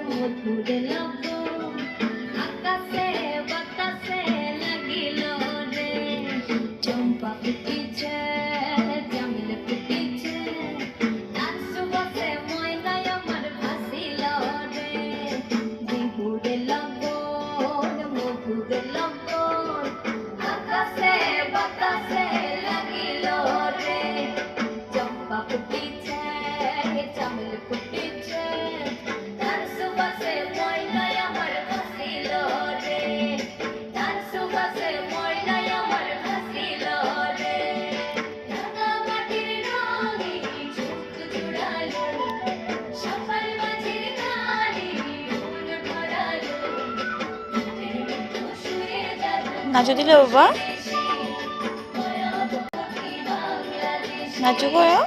মধুর লগন আকাশে বাতাসে লাগিল রে চম্পা ফুটিছে জামিল ফুটিছে তার সুবাসে ময়নায় আমার ভাসিল রে বিহুর লগন মধুর লগন আকাশে বাতাসে লাগিল রে চম্পা ফুটিছে জামিল ফুটিছে তার সুবাসে ময়নায় আমার ভাসিল রে তার সুবাসে ময়নায় আমার ভাসিল রে ঢাকা মাটির রঙে চোখ জুড়ালো সকাল মাঝির গানে মন ভরালো রাতের মতো শুয়ে যাবো নাচো দিলে বাবা, দেশে মায়াবতী বাংলাদেশে নাচো করো।